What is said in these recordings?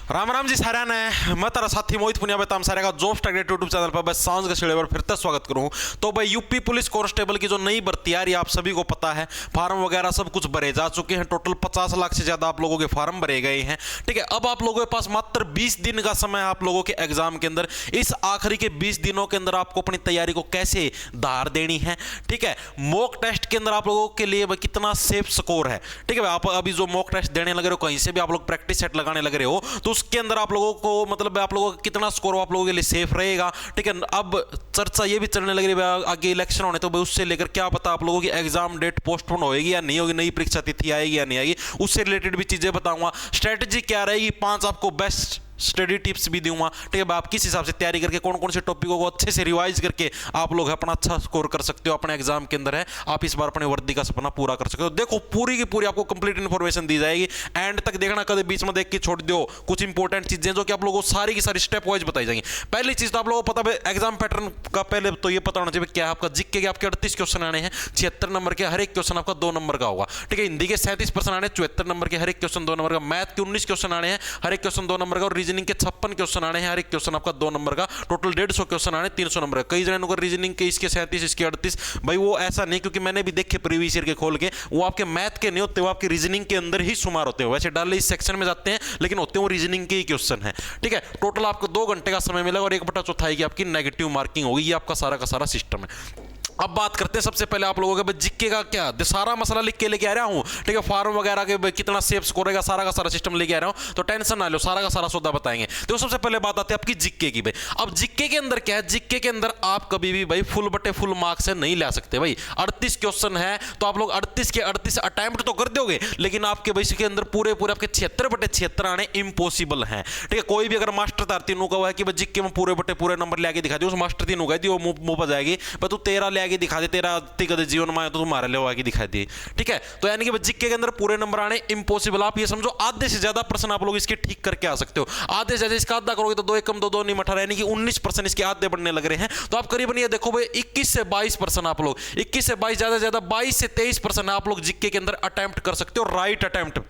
राम राम जी सारा ने मैं तेरा साथी मोहित पुनिया बताम सारे का जॉब टारगेट यूट्यूब चैनल पर बस सांझ के शेड़े पर फिर से स्वागत करूं। तो भाई यूपी पुलिस कांस्टेबल की जो नई भर्ती आ रही है आप सभी को पता है, फार्म वगैरह सब कुछ भरे जा चुके हैं। टोटल 50 लाख से ज्यादा आप लोगों के फार्म भरे गए हैं। ठीक है, अब आप लोगों के पास मात्र 20 दिन का समय है आप लोगों के एग्जाम के अंदर। इस आखिरी के 20 दिनों के अंदर आपको अपनी तैयारी को कैसे धार देनी है। ठीक है, मॉक टेस्ट के अंदर आप लोगों के लिए कितना सेफ स्कोर है। ठीक है, आप अभी जो मॉक टेस्ट देने लग रहे हो, कहीं से भी आप लोग प्रैक्टिस सेट लगाने लग रहे हो, तो उसके अंदर आप लोगों को मतलब आप लोगों का कितना स्कोर आप लोगों के लिए सेफ रहेगा। ठीक है, अब चर्चा ये भी चलने लग रही है आगे इलेक्शन होने, तो उससे लेकर क्या पता आप लोगों की एग्जाम डेट पोस्टपोन होगी या नहीं होगी, नई परीक्षा तिथि आएगी या नहीं आएगी, उससे रिलेटेड भी चीजें बताऊंगा। स्ट्रेटेजी क्या रहेगी, 5 आपको बेस्ट स्टडी टिप्स भी दूंगा। ठीक है, आप किस हिसाब से तैयारी करके कौन कौन से टॉपिकों को अच्छे से रिवाइज करके आप लोग अपना अच्छा स्कोर कर सकते हो अपने एग्जाम के अंदर है। आप इस बार अपने वर्दी का सपना पूरा कर सकते हो। देखो पूरी की पूरी आपको कंप्लीट इंफॉर्मेशन दी जाएगी, एंड तक देखना, कभी बीच में देख के छोड़ दो। कुछ इंपॉर्टेंट चीजें जो कि आप लोगों को सारी की सारी स्टेप वाइज बताई जाएंगी। पहली चीज तो आप लोगों को पता है एग्जाम पैटर्न का, पहले तो ये पता होना चाहिए क्या आपका जीके के आपके 38 क्वेश्चन आने हैं, 76 नंबर के, हर एक क्वेश्चन आपका 2 नंबर का होगा। ठीक है, हिंदी के 37% आने, 74 नंबर के, हर एक क्वेश्चन 2 नंबर का। मैथ के 19 क्वेश्चन आने हैं, हर एक क्वेश्चन 2 नंबर का। और रीजनिंग के 56 क्वेश्चन आने हैं, हर एक क्वेश्चन आपका 2 नंबर का। टोटल 150 क्वेश्चन आने, 300 नंबर का। कई जनों को रीजनिंग के इसके 37 इसके 38, भाई वो ऐसा नहीं, क्योंकि मैंने भी देखे प्रीवियस ईयर के खोल के, वो आपके मैथ के नहीं होते, वो आपके रीजनिंग के अंदर ही शुमार होते हैं। वैसे डाले इस सेक्शन में जाते हैं, लेकिन होते हैं वो रीजनिंग के ही क्वेश्चन है। ठीक है, टोटल आपको 2 घंटे का समय मिलेगा और 1/4 की आपकी नेगेटिव मार्किंग होगी। ये आपका सारा का सारा सिस्टम है। अब बात करते हैं सबसे पहले आप लोगों के जीके का क्या, सारा मसला लिख के लेके आ रहा हूं। ठीक है, फार्म वगैरह के कितना सेफ स्कोर रहेगा, सारा का सारा सिस्टम लेके आ रहा हूं, तो टेंशन ना लो, सारा का सारा सौदा बताएंगे। तो सबसे पहले बात आती है आपकी जीके की। भाई अब जीके के अंदर क्या है, जीके के अंदर आप कभी भी भाई फुल बटे फुल मार्क्स से नहीं ला सकते। भाई 38 क्वेश्चन है तो आप लोग 38 के 38 अटेम्प्ट तो कर दोगे, लेकिन आपके भाई इसके अंदर पूरे पूरे आपके 76 बटे 76 आने इम्पॉसिबल है। ठीक है, कोई भी अगर मास्टर तारती का हुआ है कि जीके में पूरे बटे पूरे नंबर ले आके दिखा दी, उस मास्टर तीनों गई वो मुंह पर जाएगी, तू 13 ले आके दिखा दे, तेरा कदे जीवन में तो तुम्हारे लिए आगे दिखाई दी। ठीक है, तो यानी कि जीके के अंदर पूरे नंबर आने इम्पॉसिबल। आप ये समझो आधे से ज्यादा प्रश्न आप लोग इसके ठीक करके आ सकते हो। आधे से ज्यादा इसका आधा करोगे तो 2 एकम 2 2 नहीं 18, यानी कि 19% इसके आधे बढ़ने लग रहे हैं। तो आप करीबन ये देखो भाई 21 से 22% आप लोग 21 से 22 ज्यादा ज्यादा 22 से 23% आप लोग जीके के अंदर अटेम्प्ट कर सकते हो, राइट अटेम्प्ट।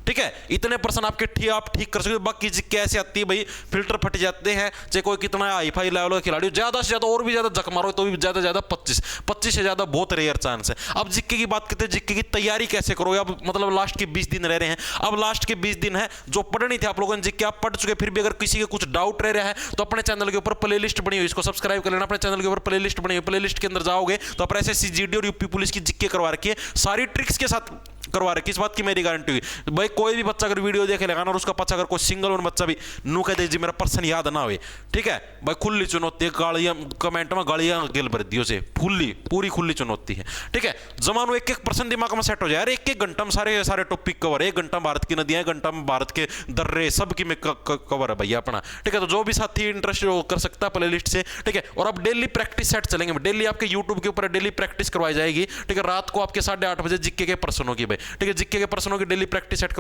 ठीक है, इतने पर्सन आपके आप ठीक कर सकते हो। बाकी जीके ऐसे आती है भाई फिल्टर फट जाते हैं, चाहे कोई कितना हाई फाई लेवल का खिलाड़ी, ज्यादा से ज्यादा और भी ज्यादा जक मारो तो भी ज्यादा ज्यादा 25 से ज्यादा बहुत रेयर चांस है। अब जीके की बात करते हैं, जीके की तैयारी कैसे करोगे। अब मतलब लास्ट के 20 दिन रह रहे हैं, अब लास्ट के 20 दिन है, जो पढ़नी थी आप लोगों ने जीके आप पढ़ चुके, फिर भी अगर किसी के कुछ डाउट रह रहा है तो अपने चैनल के ऊपर प्लेलिस्ट बनी हुई, इसको सब्सक्राइब कर लेना। अपने चैनल के ऊपर प्लेलिस्ट बनी हुई, प्लेलिस्ट के अंदर जाओगे तो अपने एसएससी जीडी और यूपी पुलिस की जीके करवा रखी है, सारी ट्रिक्स के साथ करवा रहे। किस बात की मेरी गारंटी हुई भाई, कोई भी बच्चा अगर वीडियो देखे लेगा ना और उसका पच्चा अगर कोई सिंगल वन बच्चा भी नू कह दे जी मेरा पर्सन याद ना हुए, ठीक है भाई, खुली चुनौती है। गालियां कमेंट में गालियां गिल भर दियो से, पूरी खुली चुनौती है। ठीक है, जमानो 1-1% दिमाग में सेट हो जाए। 1-1 घंटा में सारे सारे टॉपिक कवर है। 1 घंटा भारत की नदियां, 1 घंटा में भारत के दर्रे, सब की में कवर है भैया अपना। ठीक है, तो जो भी साथी इंटरेस्ट कर सकता है प्लेलिस्ट से। ठीक है, और अब डेली प्रैक्टिस सेट चलेंगे, डेली आपके यूट्यूब के ऊपर डेली प्रैक्टिस करवाई जाएगी। ठीक है, रात को आपके 8:30 बजे जीके के प्रश्नों की भाई, ठीक है, जीके के प्रश्नों की डेली प्रैक्टिस सेट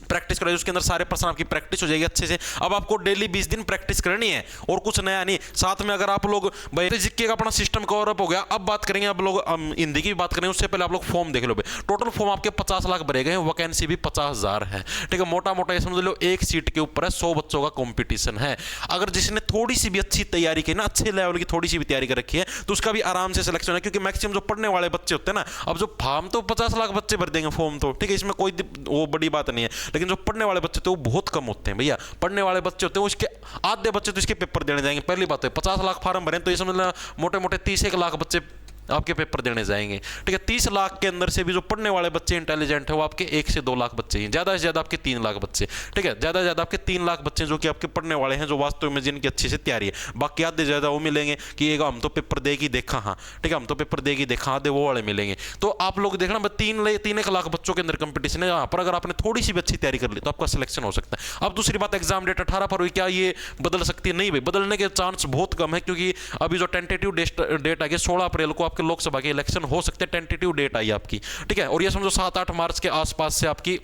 प्रैक्टिस कराइए, उसके अंदर सारे प्रश्न आपकी प्रैक्टिस हो जाएगी अच्छे से। अब आपको डेली 20 दिन प्रैक्टिस करनी है और कुछ नया नहीं। साथ में अगर आप लोग भाई जीके का अपना सिस्टम कवर अप हो गया, अब बात करेंगे आप लोग हिंदी की बात करेंगे, उससे पहले आप लोग फॉर्म देख लो। टोटल फॉर्म आपके 50 लाख भरे गए, वैकेंसी भी 50,000 है। ठीक है, मोटा मोटा ये समझ लो एक सीट के ऊपर है 100 बच्चों का कॉम्पिटिशन है। अगर जिसने थोड़ी सी भी अच्छी तैयारी की ना, अच्छे लेवल की थोड़ी सी भी तैयारी कर रखी है, तो उसका भी आराम से सिलेक्शन है, क्योंकि मैक्सिमम जो पढ़ने वाले बच्चे होते हैं ना, अब जो फॉर्म तो 50 लाख बच्चे भर देंगे फॉर्म तो, ठीक है, इसमें कोई वो बड़ी बात नहीं है, लेकिन जो पढ़ने वाले बच्चे तो वो बहुत कम होते हैं भैया। पढ़ने वाले बच्चे होते हैं वो इसके आधे बच्चे तो इसके पेपर देने जाएंगे। पहली बात है 50 लाख फार्म भरे तो ये समझ लो मोटे मोटे 30 लाख बच्चे आपके पेपर देने जाएंगे। ठीक है, 30 लाख के अंदर से भी जो पढ़ने वाले बच्चे इंटेलिजेंट है वो आपके 1 से 2 लाख बच्चे हैं, ज्यादा से ज्यादा आपके 3 लाख बच्चे। ठीक है, ज्यादा से ज्यादा आपके 3 लाख बच्चे जो कि आपके पढ़ने वाले हैं, जो वास्तव में जिनकी अच्छी से तैयारी है। बाकी आधे ज्यादा वो मिलेंगे कि एक हम तो पेपर देगी देखा, हाँ ठीक है हम तो पेपर देगी देखा, आधे वो वाले मिलेंगे। तो आप लोग देखना 3 लाख बच्चों के अंदर कंपटीशन है, यहाँ पर अगर आपने थोड़ी सी भी अच्छी तैयारी कर ली तो आपका सिलेक्शन हो सकता है। अब दूसरी बात, एग्जाम डेट 18 फरवरी, क्या ये बदल सकती है? नहीं भाई, बदलने के चांस बहुत कम है, क्योंकि अभी जो टेंटेटिव डेट आ गया 16 अप्रैल को आपके लोकसभा के इलेक्शन हो सकते हैं, टेंटेटिव डेट आई आपकी। ठीक है, और ये समझो 7-8 मार्च के आसपास से आपकी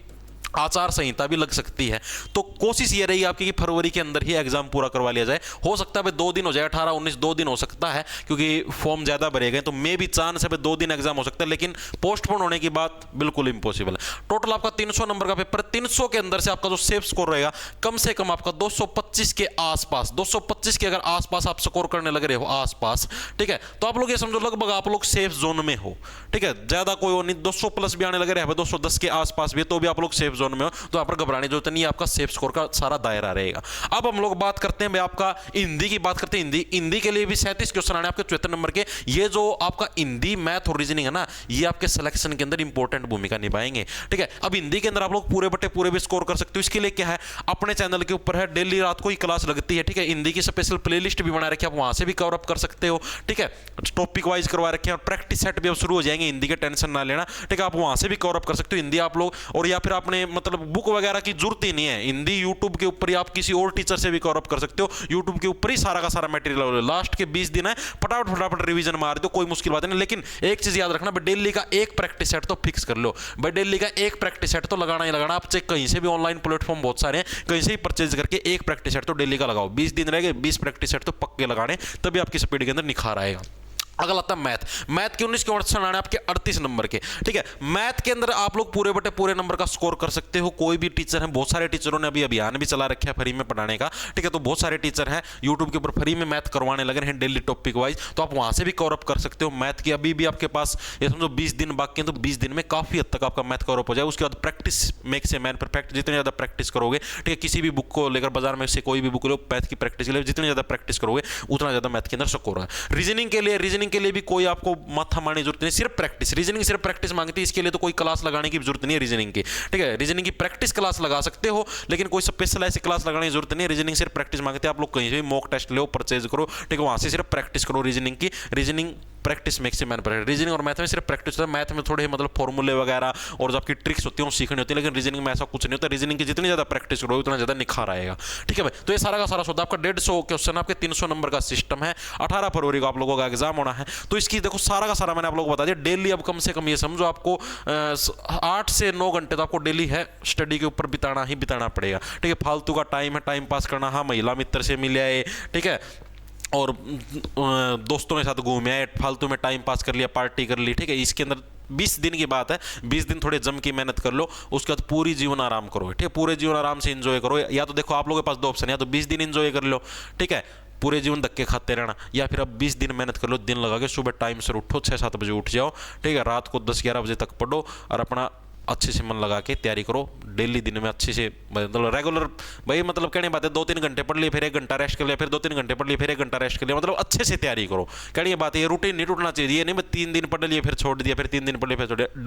आचार संहिता भी लग सकती है। तो कोशिश ये रही आपकी कि फरवरी के अंदर ही एग्जाम पूरा करवा लिया जाए। हो सकता है भाई 2 दिन हो जाए, 18 19 2 दिन हो सकता है, क्योंकि फॉर्म ज्यादा भरे गए, तो मे भी चांस है भाई 2 दिन एग्जाम हो सकता है, लेकिन पोस्टपोन होने की बात बिल्कुल इंपॉसिबल है। टोटल आपका 300 नंबर का पेपर, 300 के अंदर से आपका जो सेफ स्कोर रहेगा कम से कम आपका 225 के आसपास, 225 के अगर आसपास आप स्कोर करने लग रहे हो आसपास, ठीक है, तो आप लोग ये समझो लगभग आप लोग सेफ जोन में हो। ठीक है, ज्यादा कोई नहीं, 200 प्लस भी आने लग रहे हैं, 210 के आसपास भी, तो भी आप लोग सेफ जोन में हो, तो यहाँ पर घबराने की जरूरत नहीं है, आपका सेफ स्कोर का सारा दायरा रहेगा। अब हम लोग बात करते हैं भाई आपका हिंदी की बात करते हैं। हिंदी के लिए भी 37 क्वेश्चन आने आपके 74 नंबर के। ये जो आपका हिंदी, मैथ और रीजनिंग है ना, ये आपके सिलेक्शन के अंदर इंपॉर्टेंट भूमिका निभाएंगे। ठीक है, अब हिंदी के अंदर आप लोग पूरे बटे पूरे भी स्कोर कर सकते हो। इसके लिए क्या है, अपने चैनल के ऊपर है, डेली रात को ही क्लास लगती है। ठीक है, हिंदी की स्पेशल प्लेलिस्ट भी बना रखी है, आप वहां से भी कवर अप कर सकते हो। ठीक है, टॉपिक वाइज करवा रखे हैं, और प्रैक्टिस सेट भी अब शुरू हो जाएंगे हिंदी के, टेंशन ना लेना। ठीक है, आप वहां से भी कवर अप कर सकते हो हिंदी आप लोग। और या फिर आपने मतलब बुक वगैरह की जरूरत ही नहीं है, हिंदी यूट्यूब के ऊपर ही आप किसी और टीचर से भी कवर अप कर सकते हो। यूट्यूब के ऊपर ही सारा का सारा मटेरियल, लास्ट के 20 दिन है, फटाफट फटाफट रिवीजन मार दो, कोई मुश्किल बात नहीं। लेकिन एक चीज याद रखना, डेली का एक प्रैक्टिस सेट तो फिक्स कर लो भाई, डेली का एक प्रैक्टिस सेट तो लगाना ही लगाना। आप चेक कहीं से भी, ऑनलाइन प्लेटफॉर्म बहुत सारे हैं, कहीं से ही परचेज करके एक प्रैक्टिस सेट तो डेली का लगाओ। 20 दिन रह गए, 20 प्रैक्टिस सेट तो पक्के लगाने, तभी आपकी स्पीड के अंदर निखार आएगा। अगला आता है मैथ। मैथ के 19 क्वेश्चन आने आपके 38 नंबर के। ठीक है, मैथ के अंदर आप लोग पूरे बटे पूरे नंबर का स्कोर कर सकते हो। कोई भी टीचर है, बहुत सारे टीचरों ने अभी अभियान भी चला रखा है फ्री में पढ़ाने का। ठीक है, तो बहुत सारे टीचर हैं यूट्यूब के ऊपर फ्री में मैथ करवाने लगे हैं डेली टॉपिक वाइज, तो आप वहां से भी कवर अप कर सकते हो मैथ की। अभी भी आपके पास ये समझो 20 दिन बाकी हैं, तो 20 दिन में काफी हद तक आपका मैथ कवर अप हो जाए। उसके बाद practice makes a man perfect, जितनी ज्यादा प्रैक्टिस करोगे, ठीक है, किसी भी बुक को लेकर बाजार में से कोई भी बुक लो, मैथ की प्रैक्टिस के लिए जितनी ज्यादा प्रैक्टिस करोगे उतना ज्यादा मैथ के अंदर स्कोर है। रीजनिंग के लिए भी कोई आपको माथा मारने की जरूरत नहीं, सिर्फ प्रैक्टिस। रीजनिंग सिर्फ प्रैक्टिस मांगती है, इसके लिए तो कोई क्लास लगाने की जरूरत नहीं है रीजनिंग की। ठीक है, रीजनिंग की प्रैक्टिस क्लास लगा सकते हो, लेकिन कोई स्पेशल ऐसी क्लास लगाने की जरूरत नहीं है। रीजनिंग सिर्फ प्रैक्टिस मांगते हैं। आप लोग कहीं से भी मॉक टेस्ट लो, परचेज करो, ठीक है, वहां से सिर्फ प्रैक्टिस करो रीजनिंग की। Reasoning practice makes a man perfect. Reasoning और मैथ में सिर्फ प्रैक्टिस होता है। मैथ में थोड़े मतलब फॉर्मूले वगैरह और जो आपकी ट्रिक्स होती है वो सीखनी होती है, लेकिन रीजनिंग में ऐसा कुछ नहीं होता। रीजनिंग की जितनी ज्यादा प्रैक्टिस करोगे उतना ज्यादा निखार आएगा। ठीक है भाई, तो ये सारा का सारा सौदा आपका 150 क्वेश्चन, आपके 300 नंबर का सिस्टम है। 18 फरवरी को आप लोगों का एग्जाम होना है, तो इसकी देखो सारा का सारा मैंने आप लोगों को बता दिया। डेली अब कम से कम ये समझो आपको 8 से 9 घंटे तो आपको डेली है स्टडी के ऊपर बिताना ही बिताना पड़ेगा। ठीक है, फालतू का टाइम है, टाइम पास करना, हाँ महिला मित्र से मिल आए, ठीक है, और दोस्तों के साथ घूमे आए, फालतू में टाइम पास कर लिया, पार्टी कर ली। ठीक है, इसके अंदर 20 दिन की बात है, 20 दिन थोड़े जम की मेहनत कर लो, उसके बाद पूरी जीवन आराम करो। ठीक है, पूरे जीवन आराम से एंजॉय करो। या तो देखो आप लोगों के पास 2 ऑप्शन है, या तो 20 दिन एंजॉय कर लो, ठीक है, पूरे जीवन धक्के खाते रहना, या फिर अब 20 दिन मेहनत कर लो, दिन लगा के सुबह टाइम से उठो, 6-7 बजे उठ जाओ, ठीक है, रात को 10-11 बजे तक पढ़ो, और अपना अच्छे से मन लगा के तैयारी करो। डेली दिन में अच्छे से मतलब रेगुलर भाई, मतलब कहने बात है 2-3 घंटे पढ़ लिए, फिर 1 घंटा रेस्ट कर लिया, फिर 2-3 घंटे पढ़ लिए, फिर 1 घंटा रेस्ट कर लिया, मतलब अच्छे से तैयारी करो। कहनी बात है, ये रूटीन नहीं टूटना चाहिए। ये नहीं मैं 3 दिन पढ़ लिए फिर छोड़ दिया, फिर 3 दिन पढ़ लिए फिर छोड़ दिया।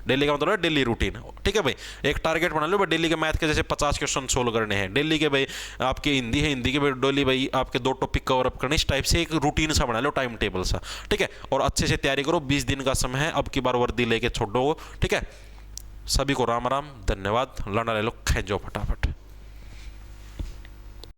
डेली का मतलब है डेली रूटीन। ठीक है भाई, एक टारगेट बना लो भाई, डेली के मैथ के जैसे 50 क्वेश्चन सोल्व करने हैं, डेली के भाई आपके हिंदी है, हिंदी के भाई डेली भाई आपके 2 टॉपिक कवर अप करने, इस टाइप से एक रूटीन सा बना लो, टाइम टेबल सा। ठीक है, और अच्छे से तैयारी करो। 20 दिन का समय है, अब की बार वर्दी लेके छोड़ो। ठीक है, सभी को राम राम, धन्यवाद। लड़ा ले लो, खेजो फटाफट।